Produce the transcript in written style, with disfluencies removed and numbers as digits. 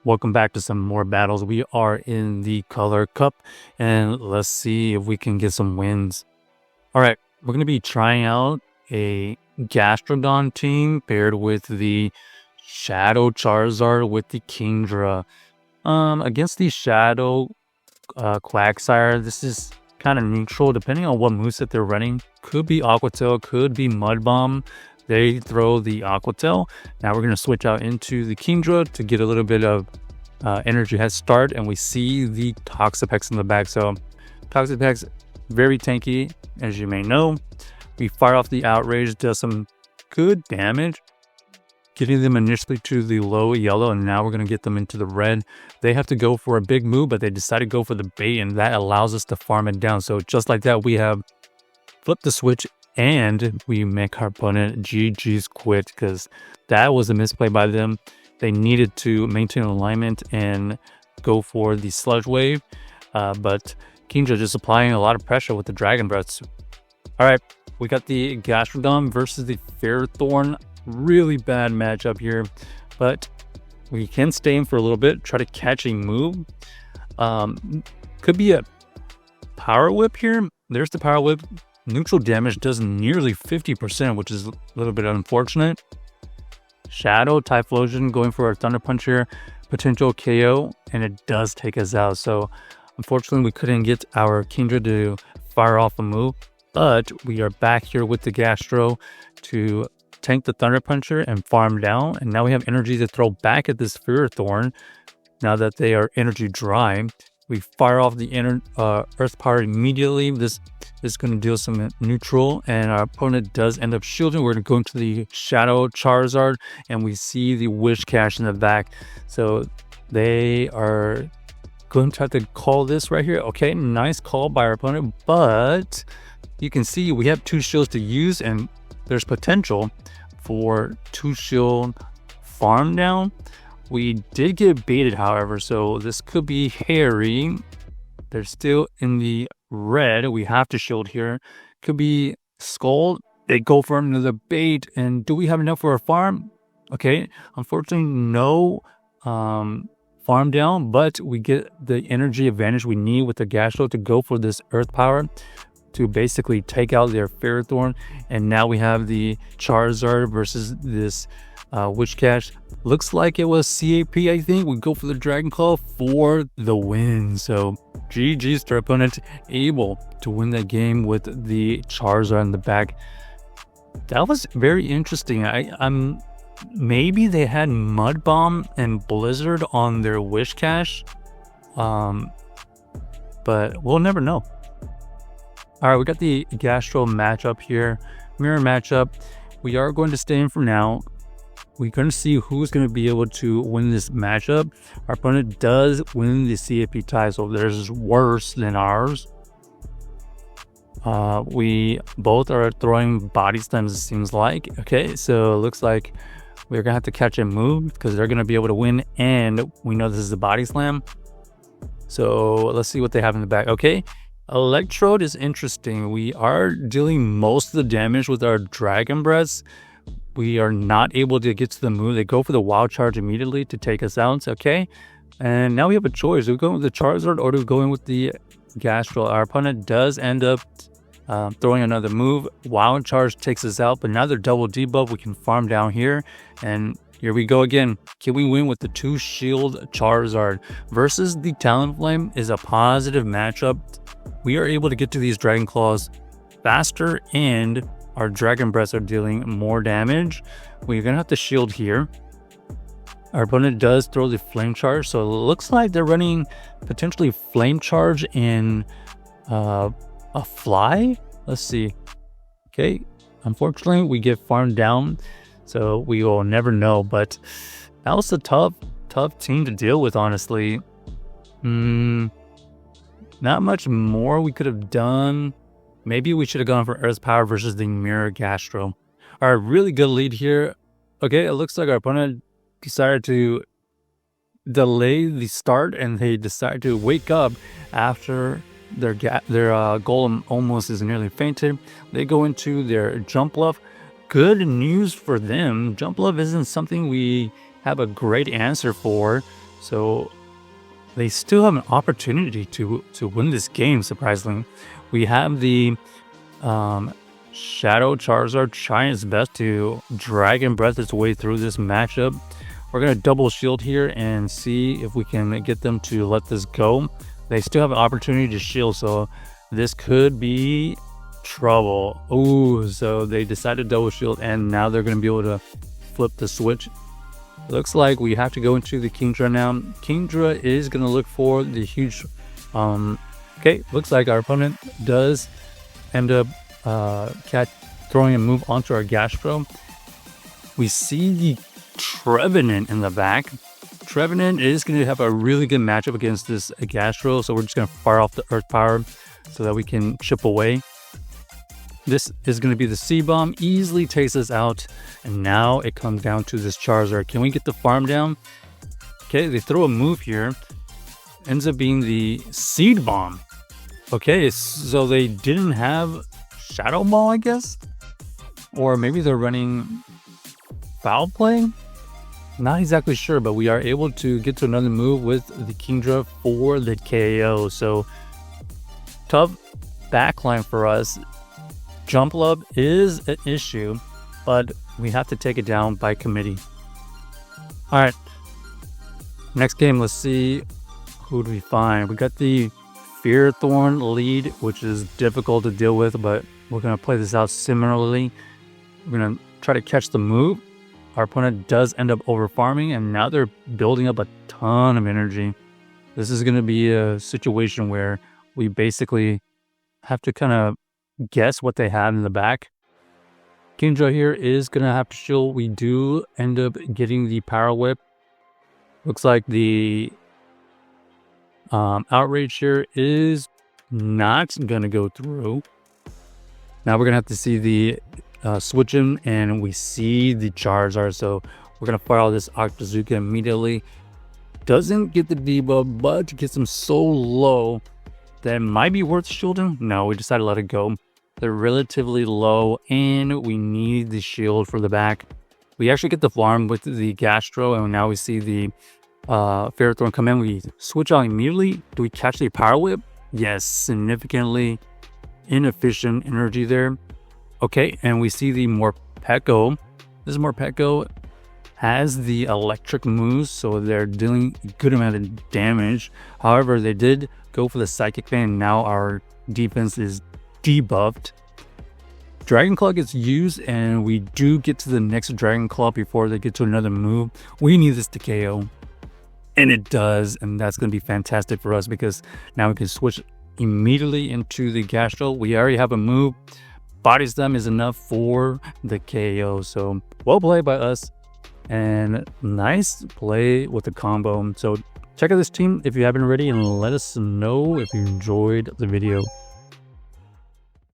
Welcome back to some more battles. We are in the Color Cup, and let's see if we can get some wins. All right, we're going to be trying out a Gastrodon team paired with the Shadow Charizard with the Kingdra. Against the Shadow Quagsire, this is kind of neutral depending on what moveset they're running. Could be Aqua Tail, could be Mud Bomb. They throw the Aqua Tail. Now we're going to switch out into the Kingdra to get a little bit of energy head start, and we see the Toxapex in the back. So Toxapex, very tanky, as you may know. We fire off the Outrage, does some good damage, getting them initially to the low yellow, and now we're going to get them into the red. They have to go for a big move, but they decide to go for the bait, and that allows us to farm it down. So just like that, we have flipped the switch, and we make our opponent GG's quit, because that was a misplay by them. They needed to maintain alignment and go for the Sludge Wave, but Kingdra just applying a lot of pressure with the Dragon Breaths. All right, we got the Gastrodon versus the Ferrothorn. Really bad matchup here, but we can stay in for a little bit, try to catch a move. Could be a Power Whip here. There's the Power Whip. Neutral damage does nearly 50%, which is a little bit unfortunate. Shadow Typhlosion going for a Thunder Punch here, potential KO, and it does take us out. So unfortunately, we couldn't get our Kingdra to fire off a move, but we are back here with the Gastro to tank the Thunder Puncher and farm down. And now we have energy to throw back at this Ferrothorn. Now that they are energy dry, we fire off the Earth Power immediately. This is going to deal some neutral, and our opponent does end up shielding. We're going to go into the Shadow Charizard, and we see the Wish Cache in the back. So they are going to try to call this right here. Okay, nice call by our opponent, but you can see we have 2 shields to use, and there's potential for 2 shield farm down. We did get baited, however, so this could be hairy. They're still in the red. We have to shield here. Could be Skull. They go for another bait. And do we have enough for a farm? Okay, unfortunately, no farm down, but we get the energy advantage we need with the Gastro to go for this Earth Power to basically take out their Ferrothorn. And now we have the Charizard versus this Wish Cache. Looks like it was CAP, I think. We go for the Dragon Claw for the win. So GG's to our opponent, able to win that game with the Charizard in the back. That was very interesting. I'm maybe they had Mud Bomb and Blizzard on their Wish Cache, but we'll never know. All right, we got the Gastro matchup here, mirror matchup. We are going to stay in for now. We're going to see who's going to be able to win this matchup. Our opponent does win the CAP tie, so theirs is worse than ours. We both are throwing body slams, it seems like. Okay, so it looks like we're going to have to catch a move because they're going to be able to win, and we know this is a body slam. So let's see what they have in the back. Okay, Electrode is interesting. We are dealing most of the damage with our Dragon Breaths. We are not able to get to the move. They go for the Wild Charge immediately to take us out. Okay. And now we have a choice. Do we go with the Charizard or do we go in with the Gastro? Our opponent does end up throwing another move. Wild Charge takes us out, but now they're double debuff. We can farm down here. And here we go again. Can we win with the 2 shield Charizard versus the Talonflame? Is a positive matchup. We are able to get to these Dragon Claws faster, and our Dragon Breaths are dealing more damage. We're going to have to shield here. Our opponent does throw the Flame Charge, so it looks like they're running potentially Flame Charge and a Fly. Let's see. Okay, unfortunately, we get farmed down, so we will never know, but that was a tough team to deal with, honestly. Not much more we could have done. Maybe we should have gone for Earth Power versus the Mirror Gastro. All right, really good lead here. Okay, it looks like our opponent decided to delay the start, and they decided to wake up after their golem almost is nearly fainted. They go into their Jump Bluff. Good news for them. Jump Bluff isn't something we have a great answer for. So they still have an opportunity to win this game, surprisingly. We have the Shadow Charizard trying its best to Dragon Breath its way through this matchup. We're going to double shield here and see if we can get them to let this go. They still have an opportunity to shield, so this could be trouble. Oh, so they decided to double shield, and now they're going to be able to flip the switch. Looks like we have to go into the Kingdra now. Kingdra is going to look for the huge... okay, looks like our opponent does end up throwing a move onto our Gastro. We see the Trevenant in the back. Trevenant is going to have a really good matchup against this Gastro, so we're just going to fire off the Earth Power so that we can chip away. This is going to be the C-Bomb, easily takes us out, and now it comes down to this Charizard. Can we get the farm down? Okay, they throw a move here. Ends up being the Seed Bomb. Okay, so they didn't have Shadow Ball, I guess? Or maybe they're running Foul Play? Not exactly sure, but we are able to get to another move with the Kingdra for the KO. So, tough backline for us. Jump Love is an issue, but we have to take it down by committee. Alright, next game, let's see who do we find. We got the Fear Thorn lead, which is difficult to deal with, but we're going to play this out similarly. We're going to try to catch the move. Our opponent does end up over farming, and now they're building up a ton of energy. This is going to be a situation where we basically have to kind of guess what they have in the back. Kingdra here is going to have to shield. We do end up getting the Power Whip. Looks like the Outrage here is not going to go through. Now we're going to have to see the switch him, and we see the Charizard, so we're going to fire all this Octazooka immediately. Doesn't get the debuff, but gets him so low that it might be worth shielding. No, we decided to let it go. They're relatively low, and we need the shield for the back. We actually get the farm with the Gastro, and now we see the Ferrothorn come in. We switch out immediately. Do we catch the Power Whip? Yes, significantly inefficient energy there. Okay, and we see the Morpeko. This Morpeko has the electric moves, so they're dealing a good amount of damage. However, they did go for the Psychic Fan. Now our defense is debuffed. Dragon Claw gets used, and we do get to the next Dragon Claw before they get to another move. We need this to KO, and it does, and that's going to be fantastic for us because now we can switch immediately into the Gastro. We already have a move. Body Slam is enough for the KO, so well played by us, and nice play with the combo. So check out this team if you haven't already, and let us know if you enjoyed the video.